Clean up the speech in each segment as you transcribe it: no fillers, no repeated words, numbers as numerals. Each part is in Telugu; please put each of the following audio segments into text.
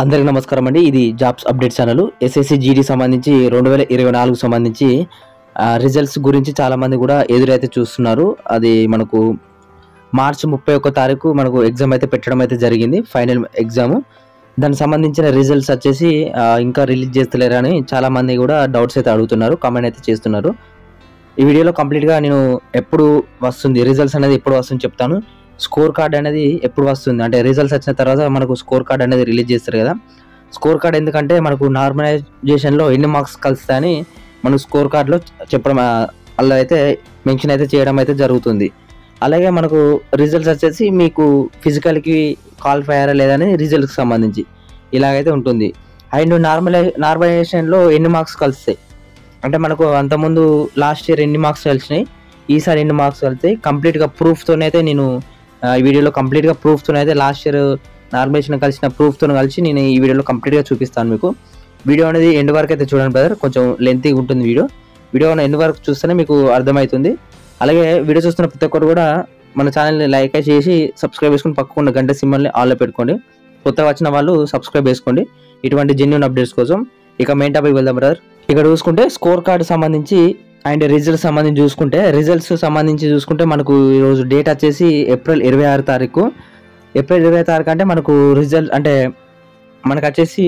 అందరికీ నమస్కారం అండి. ఇది jobs update channel. SSC GD సంబంధించి 2024 సంబంధించి రిజల్ట్స్ గురించి చాలామంది కూడా ఎదురైతే చూస్తున్నారు. అది మనకు మార్చి 31 తారీఖు మనకు ఎగ్జామ్ అయితే పెట్టడం అయితే జరిగింది, ఫైనల్ ఎగ్జామ్. దానికి సంబంధించిన రిజల్ట్స్ వచ్చేసి ఇంకా రిలీజ్ చేస్తలేరు అని చాలామంది కూడా డౌట్స్ అయితే అడుగుతున్నారు, కామెంట్ అయితే చేస్తున్నారు. ఈ వీడియోలో కంప్లీట్గా నేను ఎప్పుడు వస్తుంది రిజల్ట్స్ అనేది ఎప్పుడు వస్తుంది చెప్తాను. స్కోర్ కార్డ్ అనేది ఎప్పుడు వస్తుంది అంటే రిజల్ట్స్ వచ్చిన తర్వాత మనకు స్కోర్ కార్డ్ అనేది రిలీజ్ చేస్తారు కదా. స్కోర్ కార్డ్ ఎందుకంటే మనకు నార్మలైజేషన్లో ఎన్ని మార్క్స్ కలుస్తాయని మనకు స్కోర్ కార్డులో చెప్పడం అలా అయితే మెన్షన్ అయితే చేయడం అయితే జరుగుతుంది. అలాగే మనకు రిజల్ట్స్ వచ్చేసి మీకు ఫిజికల్కి క్వాలిఫై అయ్యారా లేదని రిజల్ట్కి సంబంధించి ఇలాగైతే ఉంటుంది. అండ్ నార్మలైజేషన్లో ఎన్ని మార్క్స్ కలుస్తాయి అంటే మనకు అంతకుముందు లాస్ట్ ఇయర్ ఎన్ని మార్క్స్ కలిసినాయి, ఈసారి ఎన్ని మార్క్స్ కలుస్తాయి కంప్లీట్గా ప్రూఫ్తోనైతే నేను ఈ వీడియోలో కంప్లీట్గా ప్రూఫ్తోనైతే లాస్ట్ ఇయర్ నార్మలైజేషన్ కలిసిన ప్రూఫ్తో కలిసి నేను ఈ వీడియోలో కంప్లీట్గా చూపిస్తాను మీకు. వీడియో అనేది ఎండ్ వరకు అయితే చూడండి బ్రదర్, కొంచెం లెంతీగా ఉంటుంది వీడియో ఎండ్ వరకు చూస్తేనే మీకు అర్థమవుతుంది. అలాగే వీడియో చూస్తున్న ప్రతి ఒక్కరు కూడా మన ఛానల్ని లైక్ చేసి సబ్స్క్రైబ్ చేసుకుని పక్కన గంట సింబల్ని ఆల్లో పెట్టుకోండి. కొత్తగా వచ్చిన వాళ్ళు సబ్స్క్రైబ్ చేసుకోండి ఇటువంటి జెన్యూన్ అప్డేట్స్ కోసం. ఇక మెయిన్ టాపిక్ వెళ్దాం బ్రదర్. ఇక్కడ చూసుకుంటే స్కోర్ కార్డు సంబంధించి అండ్ రిజల్ట్స్ సంబంధించి చూసుకుంటే మనకు ఈరోజు డేట్ వచ్చేసి ఏప్రిల్ 26 తారీఖు. ఏప్రిల్ 20 తారీఖు అంటే మనకు రిజల్ట్ అంటే మనకు వచ్చేసి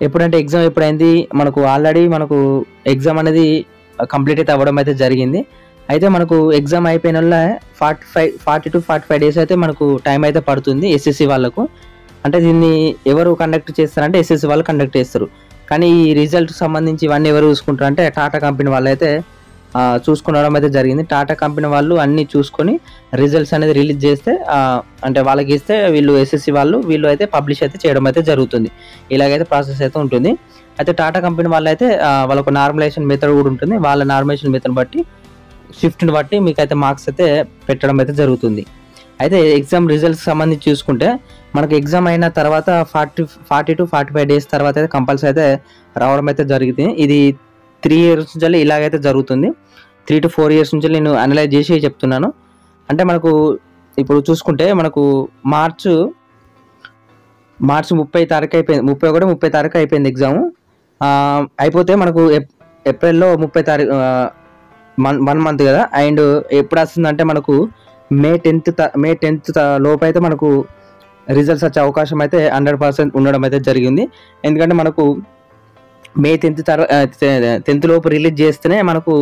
ఎప్పుడంటే ఎగ్జామ్ ఎప్పుడైంది మనకు ఆల్రెడీ మనకు ఎగ్జామ్ అనేది కంప్లీట్ అయితే అవ్వడం అయితే జరిగింది. అయితే మనకు ఎగ్జామ్ అయిపోయిన 40 to 45 డేస్ అయితే మనకు టైం అయితే పడుతుంది ఎస్ఎస్సి వాళ్ళకు. అంటే దీన్ని ఎవరు కండక్ట్ చేస్తారంటే ఎస్ఎస్సి వాళ్ళు కండక్ట్ చేస్తారు. కానీ ఈ రిజల్ట్ సంబంధించి ఇవన్నీ ఎవరు చూసుకుంటారు అంటే టాటా కంపెనీ వాళ్ళు అయితే చూసుకునడం అయితే జరిగింది. టాటా కంపెనీ వాళ్ళు అన్నీ చూసుకొని రిజల్ట్స్ అనేది రిలీజ్ చేస్తే అంటే వాళ్ళకి ఇస్తే వీళ్ళు ఎస్ఎస్సి వీళ్ళు అయితే పబ్లిష్ అయితే చేయడం అయితే జరుగుతుంది. ఇలాగైతే ప్రాసెస్ అయితే ఉంటుంది. అయితే టాటా కంపెనీ వాళ్ళు అయితే వాళ్ళకు నార్మలైజేషన్ మెథడ్ కూడా ఉంటుంది. వాళ్ళ నార్మలైజేషన్ మెథడ్ బట్టి షిఫ్ట్ని బట్టి మీకు అయితే మార్క్స్ అయితే పెట్టడం అయితే జరుగుతుంది. అయితే ఎగ్జామ్ రిజల్ట్స్ సంబంధించి చూసుకుంటే మనకు ఎగ్జామ్ అయిన తర్వాత 40 to 45 డేస్ తర్వాత అయితే కంపల్సరీ అయితే రావడం అయితే జరిగింది. ఇది 3 years నుంచి ఇలాగైతే జరుగుతుంది. 3 to 4 years నుంచి నేను అనలైజ్ చేసి చెప్తున్నాను. అంటే మనకు ఇప్పుడు చూసుకుంటే మనకు మార్చి 30 తారీఖు అయిపోయింది, 30 తారీఖు అయిపోయింది ఎగ్జామ్. అయిపోతే మనకు ఏప్రిల్లో 30 తారీఖు 1 month కదా. అండ్ ఎప్పుడు వస్తుందంటే మనకు మే 10th లోపు అయితే మనకు రిజల్ట్స్ వచ్చే అవకాశం అయితే 100% ఉండడం అయితే జరిగింది. ఎందుకంటే మనకు మే 10th లోపు రిలీజ్ చేస్తేనే మనకు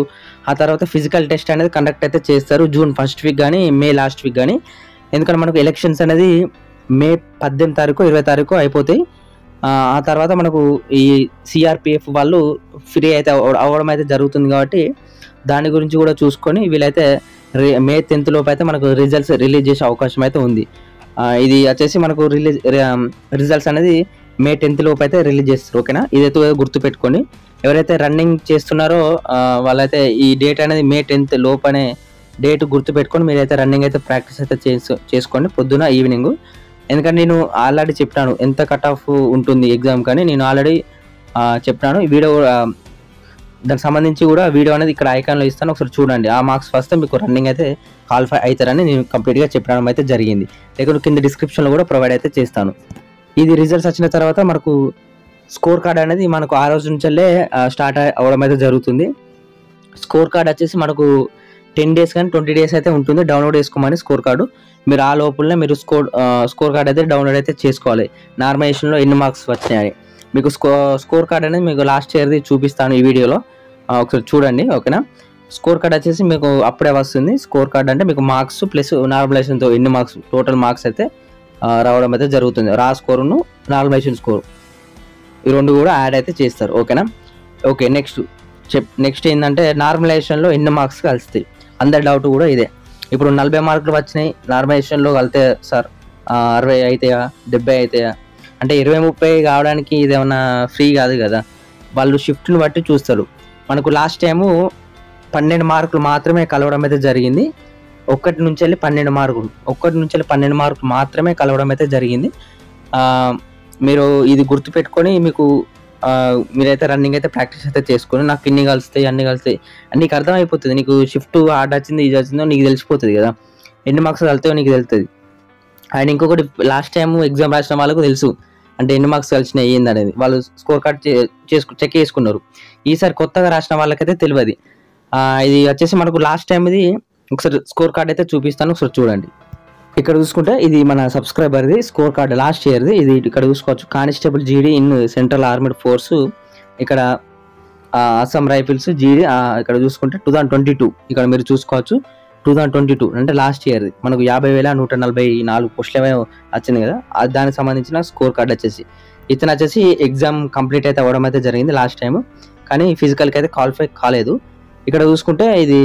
ఆ తర్వాత ఫిజికల్ టెస్ట్ అనేది కండక్ట్ అయితే చేస్తారు జూన్ 1st వీక్ కానీ మే లాస్ట్ వీక్ కానీ. ఎందుకంటే మనకు ఎలక్షన్స్ అనేది మే 18 తారీఖు 20 తారీఖు అయిపోతాయి. ఆ తర్వాత మనకు ఈ సిఆర్పిఎఫ్ వాళ్ళు ఫ్రీ అయితే అవ్వడం అయితే జరుగుతుంది. కాబట్టి దాని గురించి కూడా చూసుకొని వీళ్ళైతే మే 10th లోపు అయితే మనకు రిజల్ట్స్ రిలీజ్ చేసే అవకాశం అయితే ఉంది. ఇది వచ్చేసి మనకు రిజల్ట్స్ అనేది మే 10th లోపు అయితే రిలీజ్ చేస్తారు. ఓకేనా, ఇదైతే గుర్తుపెట్టుకోండి. ఎవరైతే రన్నింగ్ చేస్తున్నారో వాళ్ళైతే ఈ డేట్ అనేది మే 10th లోపు అనే డేట్ గుర్తుపెట్టుకొని మీరైతే రన్నింగ్ అయితే ప్రాక్టీస్ అయితే చేసుకోండి పొద్దున ఈవినింగ్. ఎందుకంటే నేను ఆల్రెడీ చెప్పాను ఎంత కట్ ఆఫ్ ఉంటుంది ఎగ్జామ్ కానీ నేను ఆల్రెడీ చెప్పాను. ఈ వీడియో దానికి సంబంధించి కూడా వీడియో అనేది ఇక్కడ ఐకాన్లో ఇస్తాను, ఒకసారి చూడండి. ఆ మార్క్స్ వస్తే మీకు రన్నింగ్ అయితే క్వాలిఫై అవుతారని నేను కంప్లీట్గా చెప్పడం అయితే జరిగింది. లేకపోతే కింద డిస్క్రిప్షన్లో కూడా ప్రొవైడ్ అయితే చేస్తాను. ఇది రిజల్ట్స్ వచ్చిన తర్వాత మనకు స్కోర్ కార్డ్ అనేది మనకు ఆ రోజు నుంచే స్టార్ట్ అవ్వడం అయితే జరుగుతుంది. స్కోర్ కార్డ్ వచ్చేసి మనకు 10 days కానీ 20 days అయితే ఉంటుంది డౌన్లోడ్ చేసుకోమని స్కోర్ కార్డు. మీరు ఆ లోపలనే మీరు స్కోర్ కార్డ్ అయితే డౌన్లోడ్ అయితే చేసుకోవాలి. నార్మలైజేషన్లో ఎన్ని మార్క్స్ వచ్చినాయని మీకు స్కోర్ కార్డ్ అనేది మీకు లాస్ట్ ఇయర్ది చూపిస్తాను ఈ వీడియోలో, ఒకసారి చూడండి. ఓకేనా, స్కోర్ కార్డ్ వచ్చేసి మీకు అప్పుడే వస్తుంది. స్కోర్ కార్డ్ అంటే మీకు మార్క్స్ ప్లస్ నార్మలైజేషన్తో ఎన్ని మార్క్స్ టోటల్ మార్క్స్ అయితే రావడం అయితే జరుగుతుంది. రా స్కోరును నార్మలైజేషన్ స్కోర్ ఈ రెండు కూడా యాడ్ అయితే చేస్తారు. ఓకేనా, ఓకే. నెక్స్ట్ ఏంటంటే నార్మలైజేషన్లో ఎన్ని మార్క్స్ కలుస్తాయి, అందరి డౌట్ కూడా ఇదే. ఇప్పుడు 40 మార్కులు వచ్చినాయి నార్మలైజేషన్లో కలితే సార్ 60 అవుతాయా 70 అవుతాయా అంటే 20-30 కావడానికి ఇదేమన్నా ఫ్రీ కాదు కదా. వాళ్ళు షిఫ్ట్ని బట్టి చూస్తారు. మనకు లాస్ట్ టైము 12 మార్కులు మాత్రమే కలవడం అయితే జరిగింది. 1 నుంచి వెళ్ళి 12 మార్కులు మాత్రమే కలవడం అయితే జరిగింది. మీరు ఇది గుర్తుపెట్టుకొని మీరైతే రన్నింగ్ అయితే ప్రాక్టీస్ అయితే చేసుకొని నాకు ఇన్ని కలుస్తాయి అన్ని కలుస్తాయి అని నీకు అర్థమైపోతుంది. నీకు షిఫ్ట్ హార్డ్ వచ్చింది ఇది వచ్చిందో నీకు తెలిసిపోతుంది కదా, ఎన్ని మార్క్స్ కలుతాయో నీకు తెలుస్తుంది. అండ్ ఇంకొకటి లాస్ట్ టైం ఎగ్జామ్ రాసిన వాళ్ళకు తెలుసు అంటే ఎన్ని మార్క్స్ కలిసినాయి ఏంది అనేది, వాళ్ళు స్కోర్ కార్డ్ చెక్ చేసుకున్నారు. ఈసారి కొత్తగా రాసిన వాళ్ళకైతే తెలియదు. ఇది వచ్చేసి మనకు లాస్ట్ టైం ఇది ఒకసారి స్కోర్ కార్డ్ అయితే చూపిస్తాను, ఒకసారి చూడండి. ఇక్కడ చూసుకుంటే ఇది మన సబ్స్క్రైబర్ది స్కోర్ కార్డ్ లాస్ట్ ఇయర్ది. ఇది ఇక్కడ చూసుకోవచ్చు, కానిస్టేబుల్ జీడీ ఇన్ సెంట్రల్ ఆర్మీడ్ ఫోర్స్, ఇక్కడ అస్సాం రైఫిల్స్ జీడీ. ఇక్కడ చూసుకుంటే 2022 ఇక్కడ మీరు చూసుకోవచ్చు, 2022 అంటే లాస్ట్ ఇయర్ది మనకు 50,144 పోస్టులు ఏమో వచ్చింది కదా, దానికి సంబంధించిన స్కోర్ కార్డ్ వచ్చేసి. ఇతను వచ్చేసి ఎగ్జామ్ కంప్లీట్ అయితే అవ్వడం అయితే జరిగింది లాస్ట్ టైం, కానీ ఫిజికల్కి అయితే క్వాలిఫై కాలేదు. ఇక్కడ చూసుకుంటే ఇది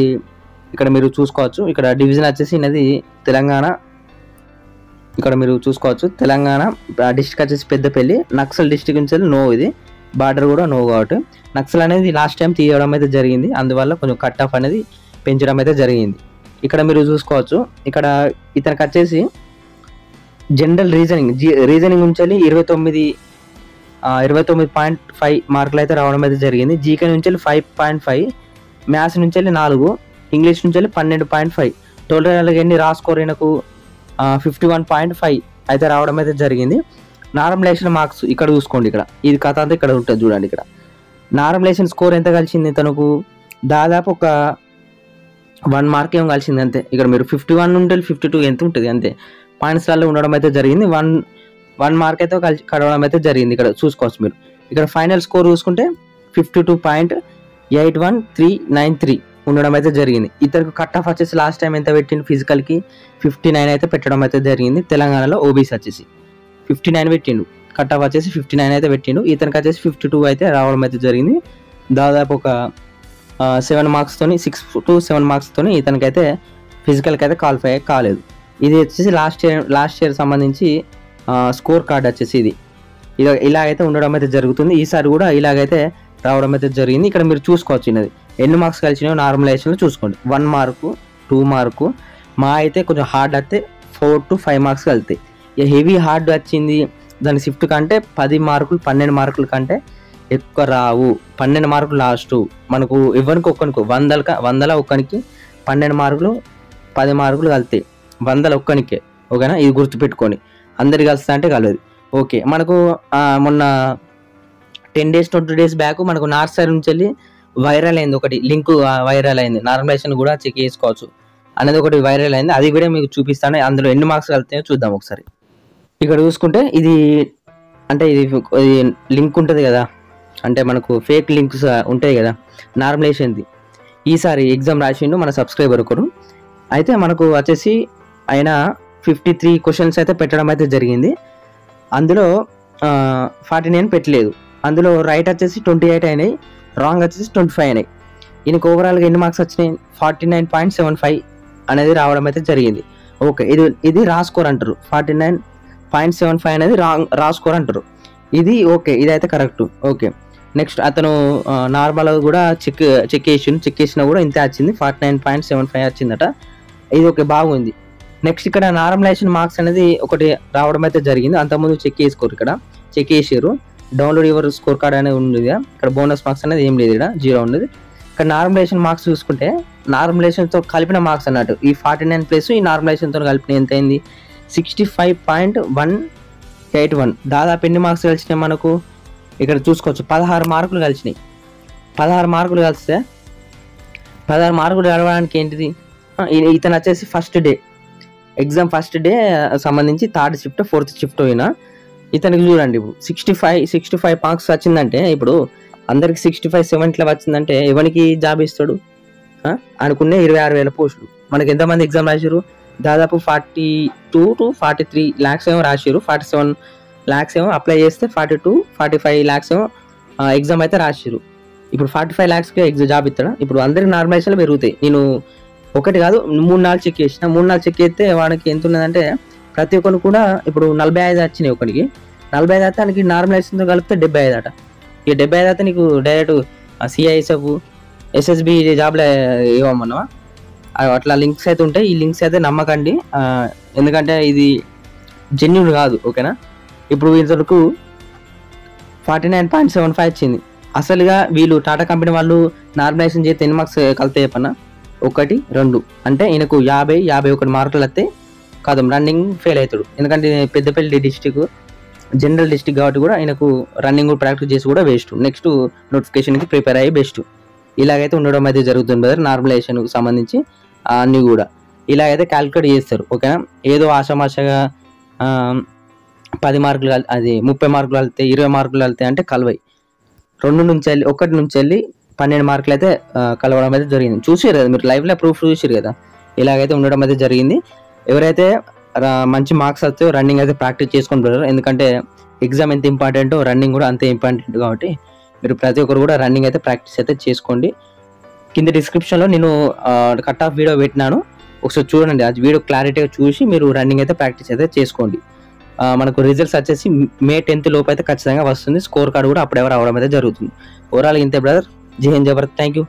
ఇక్కడ మీరు చూసుకోవచ్చు, ఇక్కడ డివిజన్ వచ్చేసి ఇది తెలంగాణ. ఇక్కడ మీరు చూసుకోవచ్చు తెలంగాణ డిస్ట్రిక్ట్ వచ్చేసి పెద్దపల్లి. నక్సల్ డిస్ట్రిక్ట్ నుంచి నో, ఇది బార్డర్ కూడా నో కాబట్టి నక్సల్ అనేది లాస్ట్ టైం తీయడం అయితే జరిగింది, అందువల్ల కొంచెం కట్ ఆఫ్ అనేది పెంచడం అయితే జరిగింది. ఇక్కడ మీరు చూసుకోవచ్చు, ఇక్కడ ఇతనికి వచ్చేసి జనరల్ రీజనింగ్ నుంచి 29.5 మార్కులు అయితే రావడం అయితే జరిగింది. జీకే నుంచి 5.5, మ్యాథ్స్ నుంచి 4, ఇంగ్లీష్ నుంచి 12.5, టోటల్ ఎన్ని రాస్కోర్ ఈయనకు 51.5 అయితే రావడం అయితే జరిగింది. నార్మలైజేషన్ మార్క్స్ ఇక్కడ చూసుకోండి, ఇక్కడ ఇది కథ అంతా ఇక్కడ ఉంటుంది చూడండి. ఇక్కడ నార్మలైజేషన్ స్కోర్ ఎంత కలిసింది తనకు, దాదాపు ఒక 1 మార్క్ ఏమో కలిసింది అంతే. ఇక్కడ మీరు 51 నుండి 52 ఎంత ఉంటుంది అంతే పాయింట్స్లలో ఉండడం అయితే జరిగింది. 1 మార్క్ అయితే కడవడం అయితే జరిగింది. ఇక్కడ చూసుకోవచ్చు మీరు. ఇక్కడ ఫైనల్ స్కోర్ చూసుకుంటే 52.81393 ఉండడం అయితే జరిగింది. ఇతనికి కట్ ఆఫ్ వచ్చేసి లాస్ట్ టైం ఎంత పెట్టిండు, ఫిజికల్కి 59 అయితే పెట్టడం అయితే జరిగింది. తెలంగాణలో ఓబీసీ వచ్చేసి 59 పెట్టిండు, కట్ ఆఫ్ వచ్చేసి 59 అయితే పెట్టిండు. ఇతనికి వచ్చేసి 52 అయితే రావడం అయితే జరిగింది. దాదాపు ఒక 7 మార్క్స్తోని 6 to 7 మార్క్స్తోని ఇతనికైతే ఫిజికల్కి అయితే క్వాలిఫై కాలేదు. ఇది వచ్చేసి లాస్ట్ ఇయర్ సంబంధించి స్కోర్ కార్డ్ వచ్చేసి ఇది ఇలాగైతే ఉండడం అయితే జరుగుతుంది. ఈసారి కూడా ఇలాగైతే రావడం అయితే జరిగింది. ఇక్కడ మీరు చూసుకోవచ్చు ఇది ఎన్ని మార్క్స్ కలిసినాయో నార్మలైజేషన్లో చూసుకోండి. 1 మార్కు 2 మార్కు, మా అయితే కొంచెం హార్డ్ అయితే 4 to 5 మార్క్స్ కలుతాయి. హెవీ హార్డ్ వచ్చింది దాని షిఫ్ట్ కంటే 10 మార్కులు 12 మార్కుల కంటే ఎక్కువ రావు. 12 మార్కులు లాస్ట్ మనకు ఎవరికి ఒక్కనికి 100 ఒక్కనికి 12 మార్కులు 10 మార్కులు కలుతాయి, 100 ఒక్కనికే. ఓకేనా, ఇది గుర్తుపెట్టుకొని. అందరికి కలుస్తా అంటే కలదు. ఓకే, మనకు మొన్న 10 days 20 days బ్యాక్ మనకు నార్త్ సైడ్ నుంచి వెళ్ళి వైరల్ అయింది ఒకటి లింక్, వైరల్ అయింది. నార్మలైజేషన్ కూడా చెక్ చేసుకోవచ్చు అనేది ఒకటి వైరల్ అయింది, అది కూడా మీకు చూపిస్తాను. అందులో ఎన్ని మార్క్స్ కలుతాయో చూద్దాం ఒకసారి. ఇక్కడ చూసుకుంటే ఇది అంటే ఇది లింక్ ఉంటుంది కదా, అంటే మనకు ఫేక్ లింక్స్ ఉంటాయి కదా నార్మలైజేషన్ది. ఈసారి ఎగ్జామ్ రాసిండు మన సబ్స్క్రైబర్ ఒకరు. అయితే మనకు వచ్చేసి ఆయన 53 క్వశ్చన్స్ అయితే పెట్టడం అయితే జరిగింది. అందులో 49 పెట్టలేదు. అందులో రైట్ వచ్చేసి 28 అయినాయి, రాంగ్ వచ్చేసి 25 అయినాయి. ఈయనకు ఓవరాల్గా ఎన్ని మార్క్స్ వచ్చినాయి, 49.75 అనేది రావడం అయితే జరిగింది. ఓకే, ఇది రా స్కోర్ అంటారు. 49.75 అనేది రా స్కోర్ అంటారు. ఇది ఓకే, ఇదైతే కరెక్ట్. ఓకే, నెక్స్ట్ అతను నార్మల్ కూడా చెక్ చేసినా కూడా ఇంతే వచ్చింది, 49.75 వచ్చిందట. ఇది ఓకే, బాగుంది. నెక్స్ట్ ఇక్కడ నార్మలైజేషన్ మార్క్స్ అనేది ఒకటి రావడం అయితే జరిగింది. అంతకుముందు చెక్ చేసుకోరు, ఇక్కడ చెక్ చేసారు. డౌన్లోడ్ యువర్ స్కోర్ కార్డ్ అనేది ఉంది. ఇక్కడ బోనస్ మార్క్స్ అనేది ఏం లేదు, ఇక్కడ 0 ఉండదు. ఇక్కడ నార్మలైజేషన్ మార్క్స్ చూసుకుంటే నార్మలైజేషన్తో కలిపిన మార్క్స్ అన్నట్టు ఈ 49 ప్లస్ ఈ నార్మలైజేషన్తో కలిపిన ఎంత అయింది, 65.181. దాదాపు ఎన్ని మార్క్స్ కలిసినాయి మనకు ఇక్కడ చూసుకోవచ్చు, 16 మార్కులు కలిసినాయి. 16 మార్కులు కలిస్తే 16 మార్కులు కలవడానికి ఏంటిది, ఇతను వచ్చేసి ఎగ్జామ్ ఫస్ట్ డే సంబంధించి 3rd షిఫ్ట్ 4th షిఫ్ట్ అయినా ఇతనికి చూడండి ఇప్పుడు 65 మార్క్స్ వచ్చిందంటే, ఇప్పుడు అందరికి 65 70 వచ్చిందంటే ఎవరికి జాబ్ ఇస్తాడు, అనుకునే 26,000 పోస్టులు. మనకి ఎంతమంది ఎగ్జామ్ రాశారు, దాదాపు 42 to 43 lakhs ఏమో రాశారు. 47 lakhs ఏమో అప్లై చేస్తే 42-45 lakhs ఏమో ఎగ్జామ్ అయితే రాశారు. ఇప్పుడు 45 lakhsకి ఎగ్జామ్ జాబ్ ఇస్తాడా? ఇప్పుడు అందరికి నార్మలైజేషన్లు పెరుగుతాయి. నేను ఒకటి కాదు 3-4 చెక్ చేసిన, 3-4 చెక్ చేస్తే వాడికి ఎంత ఉన్నదంటే ప్రతి ఒక్కరు కూడా ఇప్పుడు 45 వచ్చినాయి. ఒకరికి 45 అయితే దానికి నార్మలైజేషన్తో కలిపితే 75 అట. ఇక 75 అయితే నీకు డైరెక్ట్ సిఐఎస్ఎఫ్ ఎస్ఎస్బి జాబ్లో ఇవ్వమన్నావా, అట్లా లింక్స్ అయితే ఉంటాయి. ఈ లింక్స్ అయితే నమ్మకండి, ఎందుకంటే ఇది జెన్యూన్ కాదు. ఓకేనా, ఇప్పుడు వీళ్ళకు 49.75 వచ్చింది. అసలుగా వీళ్ళు టాటా కంపెనీ వాళ్ళు నార్మలైజేషన్ చేస్తే ఎన్ని మార్క్స్ కలితే చెప్పన్నా, 1, 2 అంటే ఈయనకు 50-51 మార్కులు వస్తే కాదు రన్నింగ్ ఫెయిల్ అవుతాడు. ఎందుకంటే పెద్దపల్లి డిస్టిక్ జనరల్ డిస్టిక్ కాబట్టి కూడా ఆయనకు రన్నింగ్ ప్రాక్టీస్ చేసి కూడా వేస్ట్. నెక్స్ట్ నోటిఫికేషన్కి ప్రిపేర్ అయ్యి బెస్ట్. ఇలాగైతే ఉండడం అయితే జరుగుతుంది బ్రదర్. నార్మలైజేషన్కి సంబంధించి అన్నీ కూడా ఇలాగైతే క్యాలిక్యులేట్ చేస్తారు. ఓకేనా, ఏదో ఆషామాషగా 10 మార్కులు అది 30 మార్కులు వెళ్తే 20 మార్కులు వెళ్తాయి అంటే కలవయి. 1 నుంచి వెళ్ళి 12 మార్కులు అయితే కలవడం అయితే జరిగింది. చూసారు కదా మీరు, లైవ్లో ప్రూఫ్ చూసారు కదా. ఇలాగైతే ఉండడం అయితే జరిగింది. ఎవరైతే మంచి మార్క్స్ వస్తే రన్నింగ్ అయితే ప్రాక్టీస్ చేసుకొని బ్రదర్. ఎందుకంటే ఎగ్జామ్ ఎంత ఇంపార్టెంటో రన్నింగ్ కూడా అంతే ఇంపార్టెంట్ కాబట్టి మీరు ప్రతి ఒక్కరు కూడా రన్నింగ్ అయితే ప్రాక్టీస్ అయితే చేసుకోండి. కింద డిస్క్రిప్షన్లో నేను కట్ ఆఫ్ వీడియో పెట్టినాను, ఒకసారి చూడండి. అది వీడియో క్లారిటీగా చూసి మీరు రన్నింగ్ అయితే ప్రాక్టీస్ అయితే చేసుకోండి. మనకు రిజల్ట్స్ వచ్చేసి మే 10th లోపు అయితే ఖచ్చితంగా వస్తుంది. స్కోర్ కార్డు కూడా అప్పుడెవరు అవడం అయితే జరుగుతుంది. ఓవరాల్ ఇంతే బ్రదర్. జై హింద్, జై భారత్. Thank you.